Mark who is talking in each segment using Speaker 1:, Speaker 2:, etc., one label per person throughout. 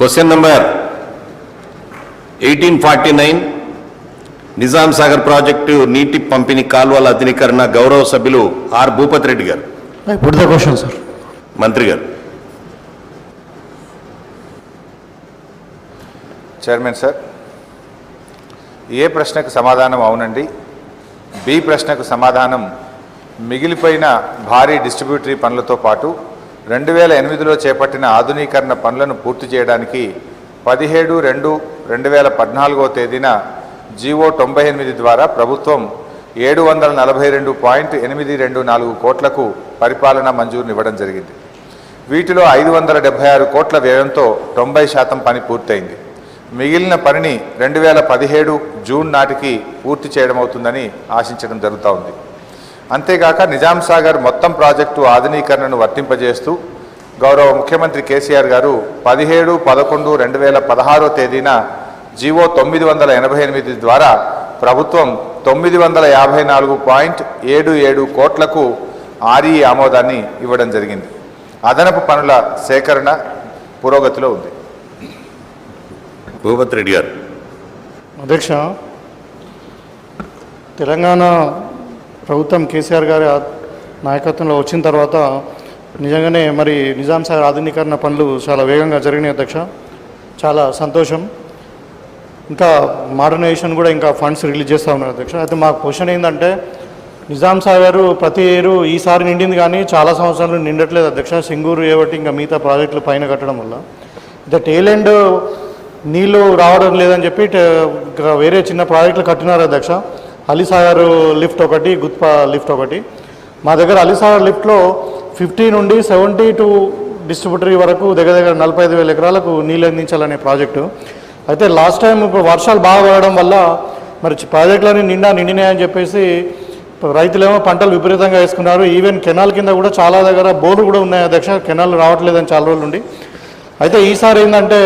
Speaker 1: Question number 1849 Nizam Sagar project నీటి పంపిణీ కాల్వల అధినీకరణ గౌరవ సభ్యులు ఆర్ భూపతి రెడ్డి గారు.
Speaker 2: Put the question, sir.
Speaker 1: మంత్రి గారు.
Speaker 3: చైర్మన్ సార్, ఏ ప్రశ్నకు సమాధానం అవునండి, బి ప్రశ్నకు సమాధానం మిగిలిపోయిన భారీ డిస్ట్రిబ్యూటరీ పనులతో పాటు 2008లో చేపట్టిన ఆధునీకరణ పనులను పూర్తి చేయడానికి 17/2/2014 తేదీన జీవో 98 ద్వారా ప్రభుత్వం 742.824 కోట్లకు పరిపాలనా మంజూరునివ్వడం జరిగింది. వీటిలో 576 కోట్ల వ్యయంతో 90% పని పూర్తయింది. మిగిలిన పనిని 2017 జూన్ నాటికి పూర్తి చేయడం అవుతుందని ఆశించడం జరుగుతూ ఉంది. అంతేగాక నిజాం సాగర్ మొత్తం ప్రాజెక్టు ఆధునీకరణను వర్తింపజేస్తూ గౌరవ ముఖ్యమంత్రి కేసీఆర్ గారు 17/11/2016 తేదీన జీవో 988 ద్వారా ప్రభుత్వం 954.77 కోట్లకు ఆర్ఈ ఆమోదాన్ని ఇవ్వడం జరిగింది. అదనపు పనుల సేకరణ పురోగతిలో ఉంది.
Speaker 1: భూపతి రెడ్డి గారు.
Speaker 2: అధ్యక్ష, తెలంగాణ ప్రభుత్వం కేసీఆర్ గారి నాయకత్వంలో వచ్చిన తర్వాత నిజంగానే మరి నిజాం సాగర్ ఆధునీకరణ పనులు చాలా వేగంగా జరిగినాయి అధ్యక్ష. చాలా సంతోషం. ఇంకా మోడర్నైజేషన్ కూడా ఇంకా ఫండ్స్ రిలీజ్ చేస్తూ ఉన్నారు అధ్యక్ష. అయితే మాకు క్వశ్చన్ ఏంటంటే, నిజాం సాగర్ ప్రతి ఏరు ఈసారి నిండింది కానీ చాలా సంవత్సరాలు నిండట్లేదు అధ్యక్ష. సింగూరు ఏవటి ఇంకా మిగతా ప్రాజెక్టులు పైన కట్టడం వల్ల అయితే టేల్ ఎండ్ నీళ్లు రావడం లేదని చెప్పి వేరే చిన్న ప్రాజెక్టులు కట్టినారు అధ్యక్ష. అలీసాగర్ లిఫ్ట్ ఒకటి, గుత్పా లిఫ్ట్ ఒకటి. మా దగ్గర అలీసాగర్ లిఫ్ట్లో 50 నుండి 72 డిస్ట్రిబ్యూటరీ వరకు దగ్గర 45,000 ఎకరాలకు నీళ్ళు అందించాలనే ప్రాజెక్టు. అయితే లాస్ట్ టైం ఇప్పుడు వర్షాలు బాగా పడడం వల్ల మరి ప్రాజెక్టులన్నీ నిండినాయని చెప్పేసి రైతులేమో పంటలు విపరీతంగా వేసుకున్నారు. ఈవెన్ కెనాల్ కింద కూడా చాలా దగ్గర బోర్లు కూడా ఉన్నాయి అధ్యక్ష. కెనాల్ రావట్లేదని చాలా రోజుల నుండి. అయితే ఈసారి ఏంటంటే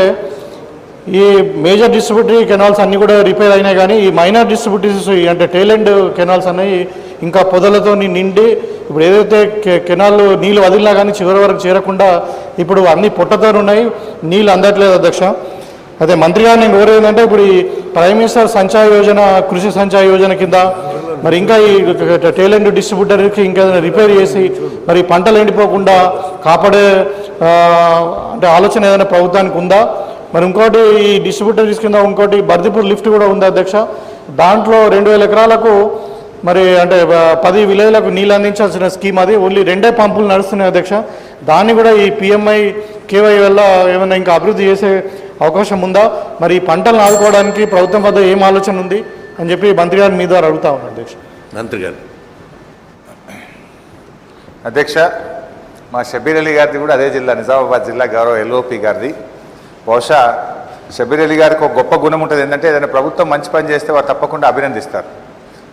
Speaker 2: ఈ మేజర్ డిస్ట్రిబ్యూటరీ కెనాల్స్ అన్నీ కూడా రిపేర్ అయినాయి కానీ ఈ మైనర్ డిస్ట్రిబ్యూటరీస్ అంటే టైలెండ్ కెనాల్స్ అనేవి ఇంకా పొదలతో నిండి ఇప్పుడు ఏదైతే కెనాల్ నీళ్ళు వదిలినా కానీ చివరి వరకు చేరకుండా ఇప్పుడు అన్ని పొట్టతో ఉన్నాయి, నీళ్ళు అందట్లేదు అధ్యక్ష. అదే మంత్రి గారు నేను కోరేదంటే ఇప్పుడు ఈ ప్రైమ్ మినిస్టర్ సంచాయ్ యోజన, కృషి సంచాయ్ యోజన కింద మరి ఇంకా ఈ టైలెండ్ డిస్ట్రిబ్యూటర్కి ఇంకా రిపేర్ చేసి మరి పంటలు ఎండిపోకుండా కాపాడే అంటే ఆలోచన ఏదైనా ప్రభుత్వానికి ఉందా? మరి ఇంకోటి ఈ డిస్ట్రిబ్యూటరీస్ కింద ఇంకోటి బర్దిపూర్ లిఫ్ట్ కూడా ఉంది అధ్యక్ష. దాంట్లో 2,000 ఎకరాలకు మరి అంటే 10 విలేజ్లకు నీళ్ళు అందించాల్సిన స్కీమ్ అది. ఓన్లీ 2 పంపులు నడుస్తున్నాయి అధ్యక్ష. దాన్ని కూడా ఈ PMI KY వల్ల ఏమైనా ఇంకా అభివృద్ధి చేసే అవకాశం ఉందా? మరి ఈ పంటలను ఆదుకోవడానికి ప్రభుత్వం వద్ద ఏం ఆలోచన ఉంది అని చెప్పి మంత్రి గారు మీ ద్వారా అడుగుతా ఉన్నాను అధ్యక్ష.
Speaker 1: మంత్రి గారు.
Speaker 3: అధ్యక్ష, మా షబీర్ అలీ గారిది కూడా అదే జిల్లా, నిజామాబాద్ జిల్లా గౌరవ LOP గారిది. బహుశా షబీర్ అలీ గారికి ఒక గొప్ప గుణం ఉంటుంది, ఏంటంటే ఏదైనా ప్రభుత్వం మంచి పని చేస్తే వారు తప్పకుండా అభినందిస్తారు.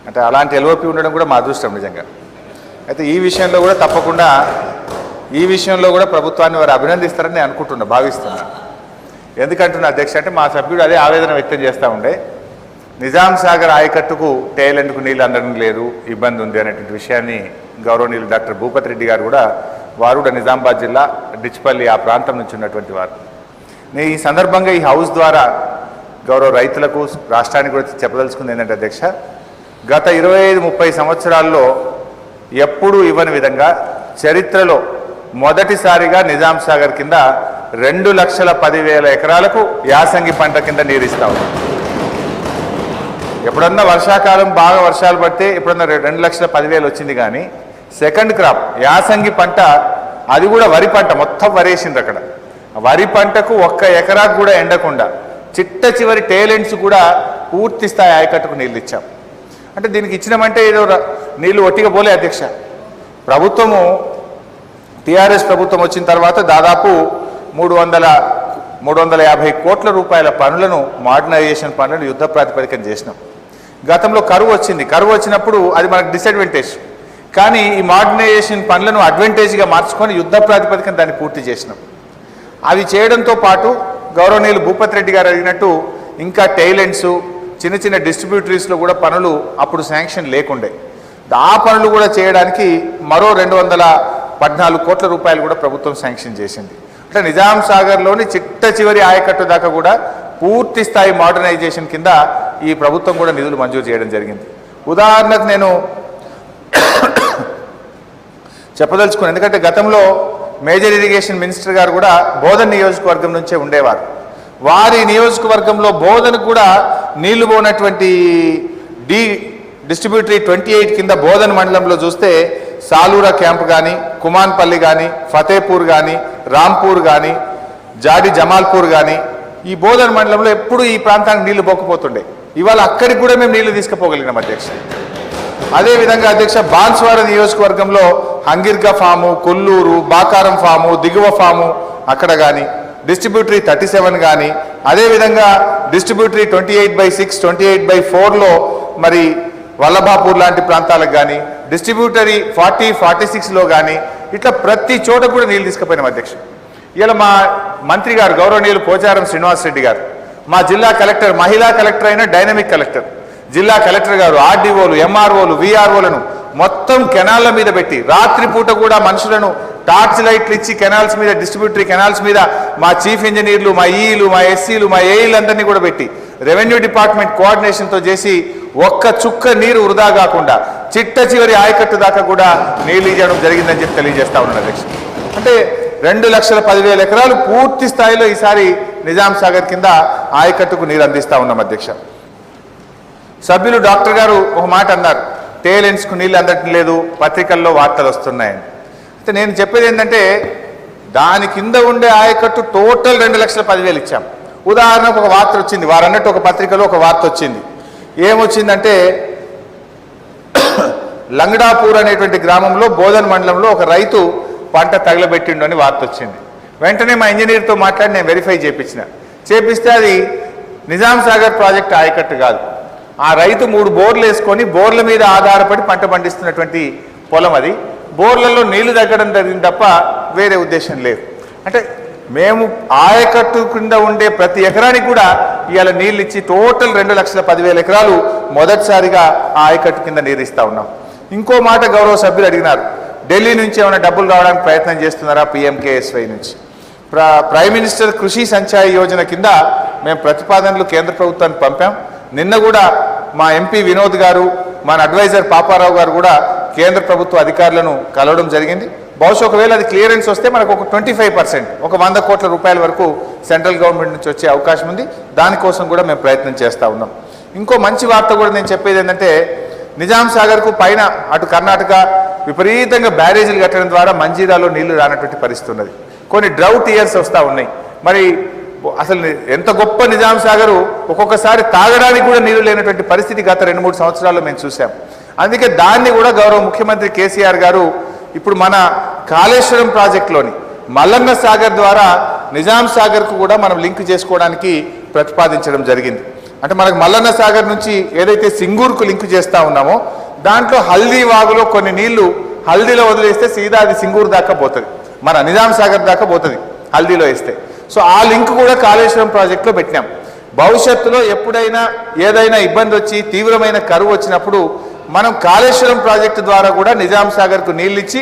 Speaker 3: అంటే అలాంటి LOP ఉండడం కూడా మా అదృష్టం నిజంగా. అయితే ఈ విషయంలో కూడా ప్రభుత్వాన్ని వారు అభినందిస్తారని నేను అనుకుంటున్నా, భావిస్తున్నా. ఎందుకంటున్నా అధ్యక్ష అంటే మా సభ్యుడు అదే ఆవేదన వ్యక్తం చేస్తూ ఉండే, నిజాం సాగర్ ఆయకట్టుకు టైల్ ఎండ్కు నీళ్ళు అందడం లేదు, ఇబ్బంది ఉంది అనేటువంటి విషయాన్ని గౌరవనీయులు డాక్టర్ భూపతి రెడ్డి గారు కూడా, వారు కూడా నిజామాబాద్ జిల్లా డిచ్పల్లి ఆ ప్రాంతం నుంచి ఉన్నటువంటి వారు. నేను ఈ సందర్భంగా ఈ హౌస్ ద్వారా గౌరవ రైతులకు, రాష్ట్రానికి కూడా చెప్పదలుచుకుంది ఏంటంటే అధ్యక్ష, గత 25-30 సంవత్సరాల్లో ఎప్పుడూ ఇవ్వని విధంగా చరిత్రలో మొదటిసారిగా నిజాం సాగర్ కింద 2,10,000 ఎకరాలకు యాసంగి పంట కింద నీరిస్తా ఉంది. ఎప్పుడన్నా వర్షాకాలం బాగా వర్షాలు పడితే ఎప్పుడన్నా 2,10,000 వచ్చింది, కానీ సెకండ్ క్రాప్ యాసంగి పంట, అది కూడా వరి పంట, మొత్తం వరేసింది అక్కడ. వరి పంటకు 1 ఎకరాకు కూడా ఎండకుండా చిట్ట చివరి టేలెంట్స్ కూడా పూర్తి స్థాయి ఆయకట్టుకు నీళ్ళు ఇచ్చాం. అంటే దీనికి ఇచ్చినామంటే ఏదో నీళ్ళు ఒట్టిగా పోలే అధ్యక్ష. ప్రభుత్వము TRS ప్రభుత్వం వచ్చిన తర్వాత దాదాపు 350 కోట్ల రూపాయల పనులను, మోడర్నైజేషన్ పనులను యుద్ధ ప్రాతిపదికన చేసినాం. గతంలో కరువు వచ్చింది, కరువు వచ్చినప్పుడు అది మనకు డిసడ్వాంటేజ్, కానీ ఈ మోడర్నైజేషన్ పనులను అడ్వాంటేజ్గా మార్చుకొని యుద్ధ ప్రాతిపదికన దాన్ని పూర్తి చేసినాం. అవి చేయడంతో పాటు గౌరవనీయులు భూపతి రెడ్డి గారు అడిగినట్టు ఇంకా టైలెండ్స్, చిన్న చిన్న డిస్ట్రిబ్యూటరీస్లో కూడా పనులు అప్పుడు శాంక్షన్ లేకుండే, ఆ పనులు కూడా చేయడానికి మరో 214 కోట్ల రూపాయలు కూడా ప్రభుత్వం శాంక్షన్ చేసింది. అంటే నిజాం సాగర్లోని చిట్ట చివరి ఆయకట్టు దాకా కూడా పూర్తి స్థాయి మోడర్నైజేషన్ కింద ఈ ప్రభుత్వం కూడా నిధులు మంజూరు చేయడం జరిగింది. ఉదాహరణకు నేను చెప్పదలుచుకున్నాను, ఎందుకంటే గతంలో మేజర్ ఇరిగేషన్ మినిస్టర్ గారు కూడా బోధన్ నియోజకవర్గం నుంచే ఉండేవారు. వారి నియోజకవర్గంలో బోధనకు కూడా నీళ్లు పోనటువంటి డిస్ట్రిబ్యూటరీ 28 కింద బోధన్ మండలంలో చూస్తే సాలూరా క్యాంప్ కానీ, కుమాన్పల్లి కానీ, ఫతేపూర్ కానీ, రాంపూర్ కానీ, జాడి జమాల్పూర్ కానీ, ఈ బోధన్ మండలంలో ఎప్పుడు ఈ ప్రాంతానికి నీళ్లు పోకపోతుండే. ఇవాళ అక్కడికి కూడా మేము నీళ్లు తీసుకుపోగలిగినాం అధ్యక్ష. అదేవిధంగా అధ్యక్ష బాన్స్వాడ నియోజకవర్గంలో హంగిర్గా ఫాము, కొల్లూరు, బాకారం ఫాము, దిగువ ఫాము అక్కడ కానీ, డిస్ట్రిబ్యూటరీ 37 కానీ, అదేవిధంగా డిస్ట్రిబ్యూటరీ 28/6, 28/4లో మరి వల్లభాపూర్ లాంటి ప్రాంతాలకు కానీ, డిస్ట్రిబ్యూటరీ 40, 46లో కానీ, ఇట్లా ప్రతి చోట కూడా నీళ్ళు తీసుకుపోయినాం అధ్యక్ష. ఇలా మా మంత్రి గారు గౌరవనీయులు పోచారం శ్రీనివాసరెడ్డి గారు, మా జిల్లా కలెక్టర్, మహిళా కలెక్టర్ అయిన డైనమిక్ కలెక్టర్, జిల్లా కలెక్టర్ గారు ఆర్డీఓలు, ఎంఆర్ఓలు, వీఆర్ఓలను మొత్తం కెనాళ్ల మీద పెట్టి రాత్రిపూట కూడా మనుషులను టార్చ్ లైట్లు ఇచ్చి కెనాల్స్ మీద, డిస్ట్రిబ్యూటరీ కెనాల్స్ మీద మా చీఫ్ ఇంజనీర్లు, మా ఈలు, మా ఎస్సీలు, మా ఏఈలందరినీ కూడా పెట్టి రెవెన్యూ డిపార్ట్మెంట్ కోఆర్డినేషన్తో చేసి ఒక్క చుక్క నీరు వృధా కాకుండా చిట్ట చివరి ఆయకట్టు దాకా కూడా నీళ్ళు ఇవ్వడం జరిగిందని చెప్పి తెలియజేస్తా ఉన్నాను అధ్యక్ష. అంటే 2,10,000 ఎకరాలు పూర్తి స్థాయిలో ఈసారి నిజాం సాగర్ కింద ఆయకట్టుకు నీరు అందిస్తా ఉన్నాం అధ్యక్ష. సభ్యులు డాక్టర్ గారు ఒక మాట అన్నారు, టేలెంట్స్కు నీళ్ళు అందటం లేదు, పత్రికల్లో వార్తలు వస్తున్నాయని. అయితే నేను చెప్పేది ఏంటంటే దాని కింద ఉండే ఆయకట్టు టోటల్ 2,10,000 ఇచ్చాం. ఉదాహరణకు ఒక వార్త వచ్చింది, వారన్నట్టు ఒక పత్రికలో ఒక వార్త వచ్చింది. ఏమొచ్చిందంటే లంగడాపూర్ అనేటువంటి గ్రామంలో బోధన్ మండలంలో ఒక రైతు పంట తగలబెట్టిండు అని వార్త వచ్చింది. వెంటనే మా ఇంజనీర్తో మాట్లాడి నేను వెరిఫై చేపిస్తే అది నిజాం సాగర్ ప్రాజెక్ట్ ఆయకట్టు కాదు. ఆ రైతు 3 బోర్లు వేసుకొని బోర్ల మీద ఆధారపడి పంట పండిస్తున్నటువంటి పొలం అది. బోర్లలో నీళ్లు తగ్గడం జరిగింది తప్ప వేరే ఉద్దేశం లేదు. అంటే మేము ఆయకట్టు కింద ఉండే ప్రతి ఎకరానికి కూడా ఇవాళ నీళ్ళు ఇచ్చి టోటల్ 2,10,000 ఎకరాలు మొదటిసారిగా ఆ ఆయకట్టు కింద నీరు ఇస్తా ఉన్నాం. ఇంకో మాట గౌరవ సభ్యులు అడిగినారు, ఢిల్లీ నుంచి ఏమైనా డబ్బులు రావడానికి ప్రయత్నం చేస్తున్నారా PMKSY నుంచి? ప్రైమ్ మినిస్టర్ కృషి సంచాయ్ యోజన కింద మేము ప్రతిపాదనలు కేంద్ర ప్రభుత్వానికి పంపాం. నిన్న కూడా మా ఎంపీ వినోద్ గారు, మన అడ్వైజర్ పాపారావు గారు కూడా కేంద్ర ప్రభుత్వ అధికారులను కలవడం జరిగింది. బహుశా ఒకవేళ అది క్లియరెన్స్ వస్తే మనకు ఒక 25%, ఒక 100 కోట్ల రూపాయల వరకు సెంట్రల్ గవర్నమెంట్ నుంచి వచ్చే అవకాశం ఉంది. దానికోసం కూడా మేము ప్రయత్నం చేస్తూ ఉన్నాం. ఇంకో మంచి వార్త కూడా నేను చెప్పేది ఏంటంటే నిజాం సాగర్కు పైన అటు కర్ణాటక విపరీతంగా బ్యారేజీలు కట్టడం ద్వారా మంజీరాలో నీళ్లు రానటువంటి పరిస్థితి ఉన్నది. కొన్ని డ్రౌట్ ఇయర్స్ వస్తూ ఉన్నాయి. మరి అసలు ఎంత గొప్ప నిజాం సాగరు ఒక్కొక్కసారి తాగడానికి కూడా నీళ్లు లేనటువంటి పరిస్థితి గత 2-3 సంవత్సరాల్లో మేము చూసాం. అందుకే దాన్ని కూడా గౌరవ ముఖ్యమంత్రి కేసీఆర్ గారు ఇప్పుడు మన కాళేశ్వరం ప్రాజెక్టులోని మల్లన్న సాగర్ ద్వారా నిజాం సాగర్కు కూడా మనం లింక్ చేసుకోవడానికి ప్రతిపాదించడం జరిగింది. అంటే మనకు మల్లన్న సాగర్ నుంచి ఏదైతే సింగూర్కు లింక్ చేస్తూ ఉన్నామో దాంట్లో హల్దీ వాగులో కొన్ని నీళ్లు హల్దీలో వదిలేస్తే సీదా అది సింగూరు దాకా పోతుంది, మన నిజాం సాగర్ దాకా పోతుంది హల్దీలో వేస్తే. సో ఆ లింక్ కూడా కాళేశ్వరం ప్రాజెక్టులో పెట్టినాం. భవిష్యత్తులో ఎప్పుడైనా ఏదైనా ఇబ్బంది వచ్చి తీవ్రమైన కరువు వచ్చినప్పుడు మనం కాళేశ్వరం ప్రాజెక్టు ద్వారా కూడా నిజాం సాగర్కు నీళ్ళు ఇచ్చి